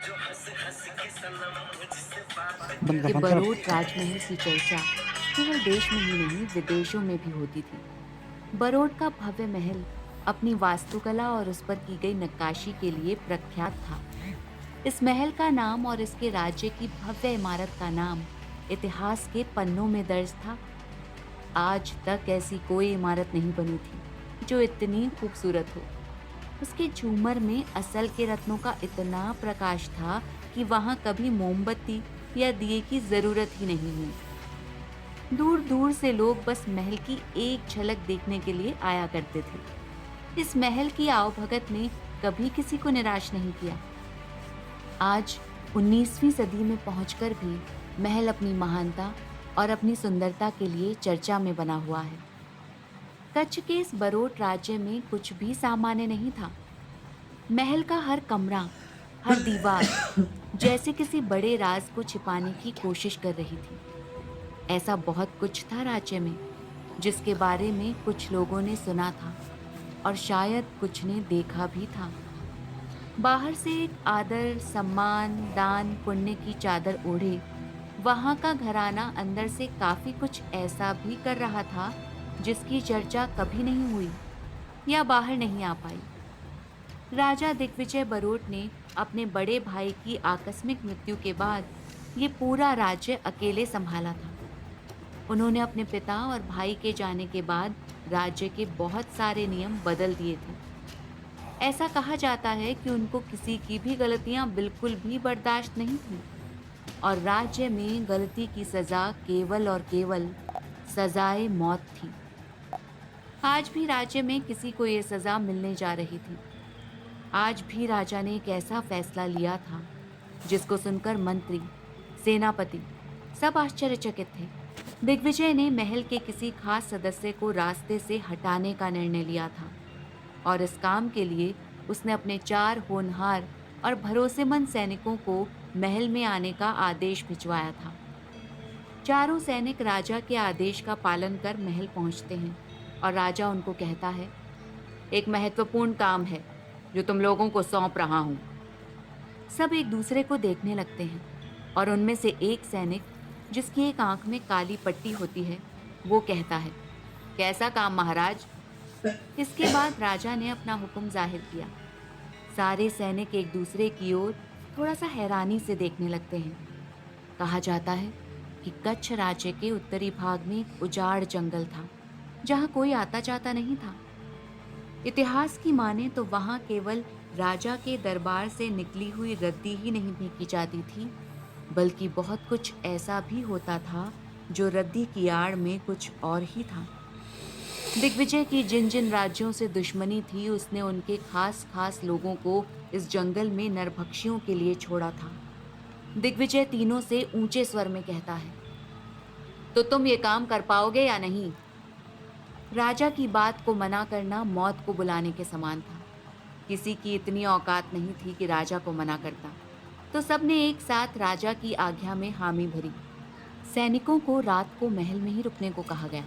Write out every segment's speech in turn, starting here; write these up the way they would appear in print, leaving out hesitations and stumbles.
बंद कर कि बंद कर। बरोट राजमहल की चर्चा केवल देश में ही नहीं विदेशों में भी होती थी। बरोट का भव्य महल अपनी वास्तुकला और उस पर की गई नक्काशी के लिए प्रख्यात था। इस महल का नाम और इसके राज्य की भव्य इमारत का नाम इतिहास के पन्नों में दर्ज था। आज तक ऐसी कोई इमारत नहीं बनी थी जो इतनी खूबसूरत हो। उसके झूमर में असल के रत्नों का इतना प्रकाश था कि वहां कभी मोमबत्ती या दिए की जरूरत ही नहीं हुई। दूर दूर से लोग बस महल की एक झलक देखने के लिए आया करते थे। इस महल की आवभगत ने कभी किसी को निराश नहीं किया। आज 19वीं सदी में पहुंचकर भी महल अपनी महानता और अपनी सुंदरता के लिए चर्चा में बना हुआ है। कच्छ के इस बरोट राज्य में कुछ भी सामान्य नहीं था। महल का हर कमरा, हर दीवार जैसे किसी बड़े राज को छिपाने की कोशिश कर रही थी। ऐसा बहुत कुछ था राज्य में जिसके बारे में कुछ लोगों ने सुना था और शायद कुछ ने देखा भी था। बाहर से एक आदर, सम्मान, दान, पुण्य की चादर ओढ़े वहां का घराना अंदर से काफी कुछ ऐसा भी कर रहा था जिसकी चर्चा कभी नहीं हुई या बाहर नहीं आ पाई। राजा दिग्विजय बरोट ने अपने बड़े भाई की आकस्मिक मृत्यु के बाद ये पूरा राज्य अकेले संभाला था। उन्होंने अपने पिता और भाई के जाने के बाद राज्य के बहुत सारे नियम बदल दिए थे। ऐसा कहा जाता है कि उनको किसी की भी गलतियां बिल्कुल भी बर्दाश्त नहीं थी और राज्य में गलती की सजा केवल और केवल सजाए मौत थी। आज भी राज्य में किसी को ये सजा मिलने जा रही थी। आज भी राजा ने एक ऐसा फैसला लिया था जिसको सुनकर मंत्री, सेनापति सब आश्चर्यचकित थे। दिग्विजय ने महल के किसी खास सदस्य को रास्ते से हटाने का निर्णय लिया था और इस काम के लिए उसने अपने 4 होनहार और भरोसेमंद सैनिकों को महल में आने का आदेश भिजवाया था। चारों सैनिक राजा के आदेश का पालन कर महल पहुंचते हैं और राजा उनको कहता है, एक महत्वपूर्ण काम है जो तुम लोगों को सौंप रहा हूं। सब एक दूसरे को देखने लगते हैं और उनमें से एक सैनिक, जिसकी एक आंख में काली पट्टी होती है, वो कहता है, कैसा काम महाराज। इसके बाद राजा ने अपना हुक्म जाहिर किया। सारे सैनिक एक दूसरे की ओर थोड़ा सा हैरानी से देखने लगते हैं। कहा जाता है कि कच्छ राज्य के उत्तरी भाग में एक उजाड़ जंगल था जहां कोई आता जाता नहीं था। इतिहास की माने तो वहां केवल राजा के दरबार से निकली हुई रद्दी ही नहीं फेंकी जाती थी, बल्कि बहुत कुछ ऐसा भी होता था जो रद्दी की आड़ में कुछ और ही था। दिग्विजय की जिन जिन राज्यों से दुश्मनी थी, उसने उनके खास खास लोगों को इस जंगल में नरभक्षियों के लिए छोड़ा था। दिग्विजय तीनों से ऊंचे स्वर में कहता है, तो तुम ये काम कर पाओगे या नहीं। राजा की बात को मना करना मौत को बुलाने के समान था। किसी की इतनी औकात नहीं थी कि राजा को मना करता, तो सबने एक साथ राजा की आज्ञा में हामी भरी। सैनिकों को रात को महल में ही रुकने को कहा गया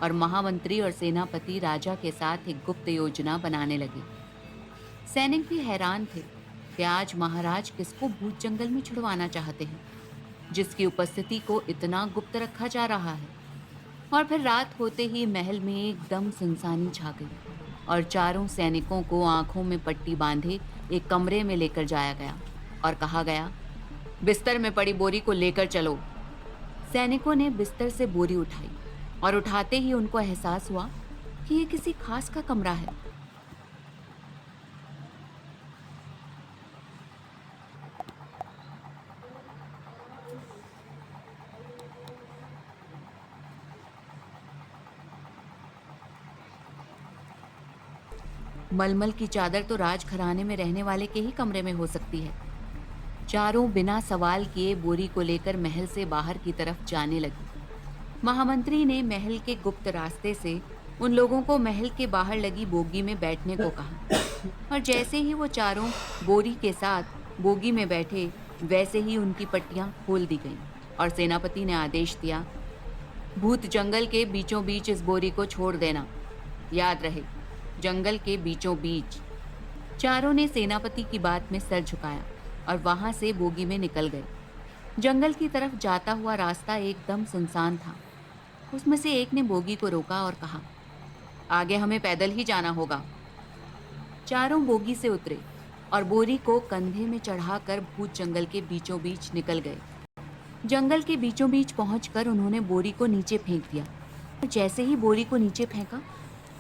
और महामंत्री और सेनापति राजा के साथ एक गुप्त योजना बनाने लगे। सैनिक भी हैरान थे कि आज महाराज किसको भूत जंगल में छुड़वाना चाहते हैं, जिसकी उपस्थिति को इतना गुप्त रखा जा रहा है। और फिर रात होते ही महल में एकदम सुनसानी छा गई और चारों सैनिकों को आंखों में पट्टी बांधे एक कमरे में लेकर जाया गया और कहा गया, बिस्तर में पड़ी बोरी को लेकर चलो। सैनिकों ने बिस्तर से बोरी उठाई और उठाते ही उनको एहसास हुआ कि ये किसी खास का कमरा है। मलमल की चादर तो राजघराने में रहने वाले के ही कमरे में हो सकती है। चारों बिना सवाल किए बोरी को लेकर महल से बाहर की तरफ जाने लगी। महामंत्री ने महल के गुप्त रास्ते से उन लोगों को महल के बाहर लगी बोगी में बैठने को कहा और जैसे ही वो चारों बोरी के साथ बोगी में बैठे, वैसे ही उनकी पट्टियां खोल दी गईं और सेनापति ने आदेश दिया, भूत जंगल के बीचों बीच इस बोरी को छोड़ देना। याद रहे, जंगल के बीचों बीच। चारों ने सेनापति की बात में सर झुकाया और वहां से बोगी में निकल गए। जंगल की तरफ जाता हुआ रास्ता एकदम सुनसान था। उसमें से एक ने बोगी को रोका और कहा, आगे हमें पैदल ही जाना होगा। चारों बोगी से उतरे और बोरी को कंधे में चढ़ाकर भूत जंगल के बीचों बीच निकल गए। जंगल के बीचों बीच पहुंचकर उन्होंने बोरी को नीचे फेंक दिया। जैसे ही बोरी को नीचे फेंका,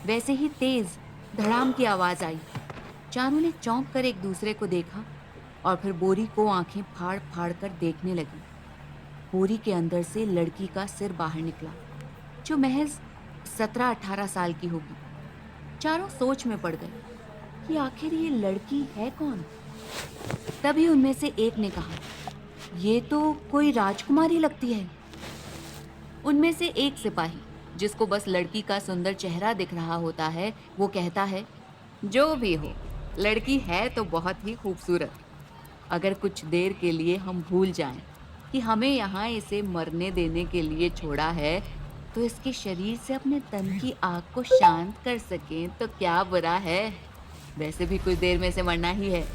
वैसे ही तेज धड़ाम की आवाज आई। चारों ने चौंक कर एक दूसरे को देखा और फिर बोरी को आंखें फाड़ फाड़ कर देखने लगी। बोरी के अंदर से लड़की का सिर बाहर निकला, जो महज 17-18 साल की होगी। चारों सोच में पड़ गए कि आखिर ये लड़की है कौन। तभी उनमें से एक ने कहा, ये तो कोई राजकुमारी लगती है। उनमें से एक सिपाही, जिसको बस लड़की का सुंदर चेहरा दिख रहा होता है, वो कहता है, जो भी हो, लड़की है तो बहुत ही खूबसूरत। अगर कुछ देर के लिए हम भूल जाएं कि हमें यहाँ इसे मरने देने के लिए छोड़ा है, तो इसके शरीर से अपने तन की आग को शांत कर सकें तो क्या बुरा है। वैसे भी कुछ देर में इसे मरना ही है।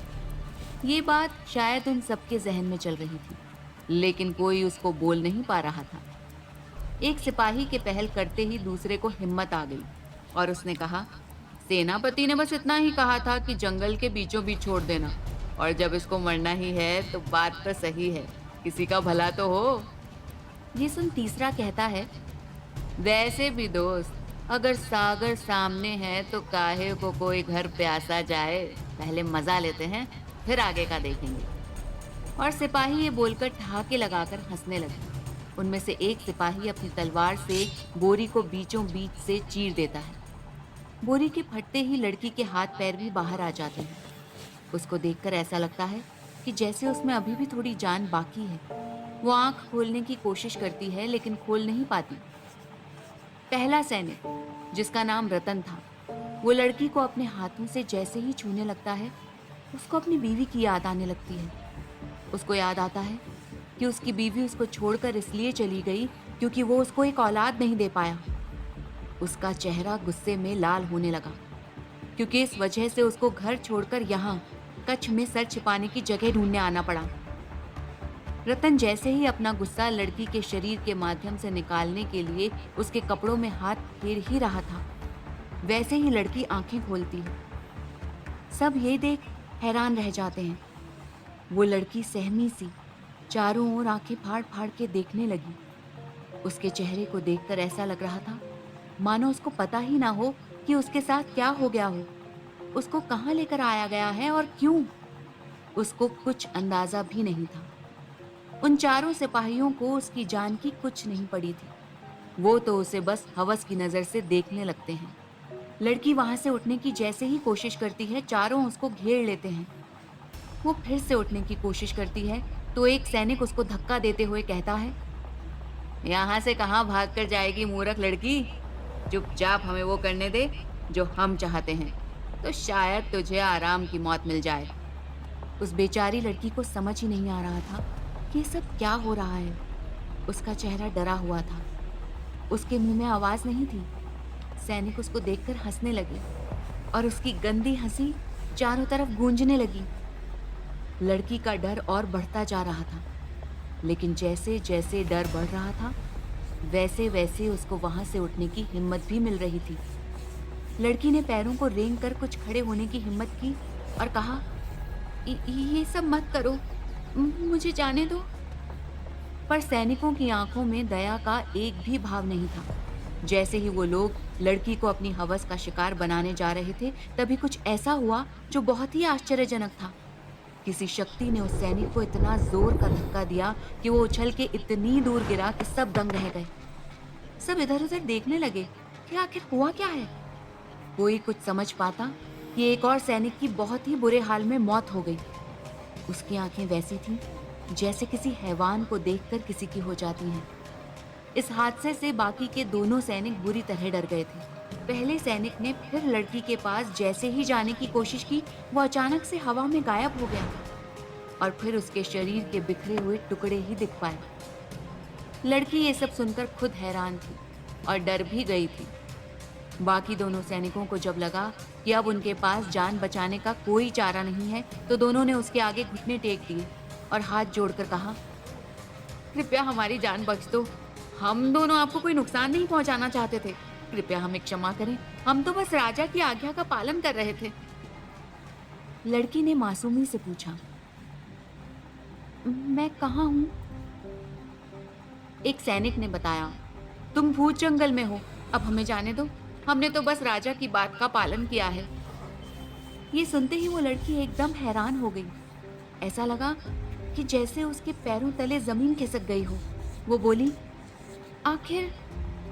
ये बात शायद उन सबके जहन में चल रही थी, लेकिन कोई उसको बोल नहीं पा रहा था। एक सिपाही के पहल करते ही दूसरे को हिम्मत आ गई और उसने कहा, सेनापति ने बस इतना ही कहा था कि जंगल के बीचों बीच छोड़ देना, और जब इसको मरना ही है तो बात तो सही है, किसी का भला तो हो। ये सुन तीसरा कहता है, वैसे भी दोस्त, अगर सागर सामने है तो काहे को कोई घर प्यासा जाए, पहले मजा लेते हैं फिर आगे का देखेंगे। और सिपाही ये बोलकर ठहाके लगाकर हंसने लगे। उनमें से एक सिपाही अपनी तलवार से बोरी को बीचों बीच से चीर देता है। बोरी के फटते ही लड़की के हाथ पैर भी बाहर आ जाते हैं। उसको देखकर ऐसा लगता है कि जैसे उसमें अभी भी थोड़ी जान बाकी है। वो आंख खोलने की कोशिश करती है, लेकिन खोल नहीं पाती। पहला सैनिक, जिसका नाम रतन था, वो लड़की को अपने हाथों से जैसे ही छूने लगता है, उसको अपनी बीवी की याद आने लगती है। उसको याद आता है कि उसकी बीवी उसको छोड़कर इसलिए चली गई क्योंकि वो उसको एक औलाद नहीं दे पाया। उसका चेहरा गुस्से में लाल होने लगा, क्योंकि इस वजह से उसको घर छोड़कर यहाँ कच्छ में सर छिपाने की जगह ढूंढने आना पड़ा। रतन जैसे ही अपना गुस्सा लड़की के शरीर के माध्यम से निकालने के लिए उसके कपड़ों में हाथ फेर ही रहा था, वैसे ही लड़की आंखें खोलती है। सब ये देख हैरान रह जाते हैं। वो लड़की सहमी सी चारों ओर आंखें फाड़ फाड़ के देखने लगी। उसके चेहरे को देखकर ऐसा लग रहा था मानो उसको पता ही ना हो कि उसके साथ क्या हो गया हो, उसको कहाँ लेकर आया गया है और क्यों। उसको कुछ अंदाजा भी नहीं था। उन चारों सिपाहियों को उसकी जान की कुछ नहीं पड़ी थी। वो तो उसे बस हवस की नजर से देखने लगते हैं। लड़की वहां से उठने की जैसे ही कोशिश करती है, चारों उसको घेर लेते हैं। वो फिर से उठने की कोशिश करती है तो एक सैनिक उसको धक्का देते हुए कहता है, यहाँ से कहाँ भाग कर जाएगी मूर्ख लड़की, चुपचाप हमें वो करने दे जो हम चाहते हैं, तो शायद तुझे आराम की मौत मिल जाए। उस बेचारी लड़की को समझ ही नहीं आ रहा था कि ये सब क्या हो रहा है। उसका चेहरा डरा हुआ था, उसके मुंह में आवाज नहीं थी। सैनिक उसको देखकर हंसने लगे और उसकी गंदी हंसी चारों तरफ गूंजने लगी। लड़की का डर और बढ़ता जा रहा था, लेकिन जैसे जैसे डर बढ़ रहा था, वैसे वैसे उसको वहां से उठने की हिम्मत भी मिल रही थी। लड़की ने पैरों को रेंग कर कुछ खड़े होने की हिम्मत की और कहा, ये सब मत करो, मुझे जाने दो। पर सैनिकों की आंखों में दया का एक भी भाव नहीं था। जैसे ही वो लोग लड़की को अपनी हवस का शिकार बनाने जा रहे थे, तभी कुछ ऐसा हुआ जो बहुत ही आश्चर्यजनक था। किसी शक्ति ने उस सैनिक को इतना जोर का धक्का दिया कि वो उछल के इतनी दूर गिरा कि सब दंग रह गए। सब इधर उधर देखने लगे कि आखिर हुआ क्या है। कोई कुछ समझ पाता कि एक और सैनिक की बहुत ही बुरे हाल में मौत हो गई। उसकी आंखें वैसी थीं जैसे किसी हैवान को देखकर किसी की हो जाती हैं। इस हादसे से बाकी के दोनों सैनिक बुरी तरह डर गए थे। पहले सैनिक ने फिर लड़की के पास जैसे ही जाने की कोशिश की, वो अचानक से हवा में गायब हो गया और फिर उसके शरीर के बिखरे हुए टुकड़े ही दिख पाए। लड़की ये सब सुनकर खुद हैरान थी और डर भी गई थी। बाकी दोनों सैनिकों को जब लगा कि अब उनके पास जान बचाने का कोई चारा नहीं है, तो दोनों ने उसके आगे घुटने टेक दिए और हाथ जोड़कर कहा, कृपया हमारी जान बख्श दो। हम दोनों आपको कोई नुकसान नहीं पहुंचाना चाहते थे। कृपया हमें क्षमा करें। हम तो बस राजा की आज्ञा का पालन कर रहे थे। लड़की ने मासूमी से पूछा, मैं कहाँ हूँ? एक सैनिक ने बताया, तुम भूत जंगल में हो। अब हमें जाने दो। हमने तो बस राजा की बात का पालन किया है। ये सुनते ही वो लड़की एकदम हैरान हो गई। ऐसा लगा कि जैसे उसके पैरों तले जमीन खिसक गई हो। वो बोली, आखिर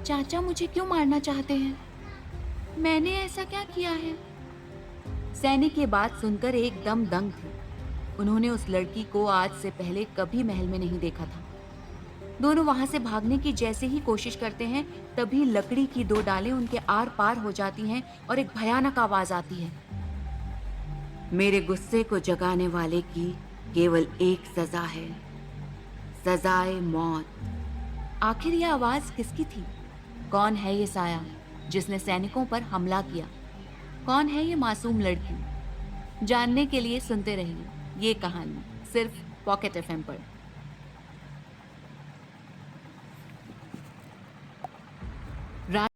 चाचा मुझे क्यों मारना चाहते हैं? मैंने ऐसा क्या किया है? सैनिक ये बात सुनकर एकदम दंग थे। उन्होंने उस लड़की को आज से पहले कभी महल में नहीं देखा था। दोनों वहां से भागने की जैसे ही कोशिश करते हैं, तभी लकड़ी की दो डालें उनके आर पार हो जाती हैं और एक भयानक आवाज आती है, मेरे गुस्से को जगाने वाले की केवल एक सजा है, सजाए मौत। आखिर यह आवाज किसकी थी? कौन है ये साया जिसने सैनिकों पर हमला किया? कौन है ये मासूम लड़की? जानने के लिए सुनते रहिए ये कहानी सिर्फ पॉकेट एफएम पर।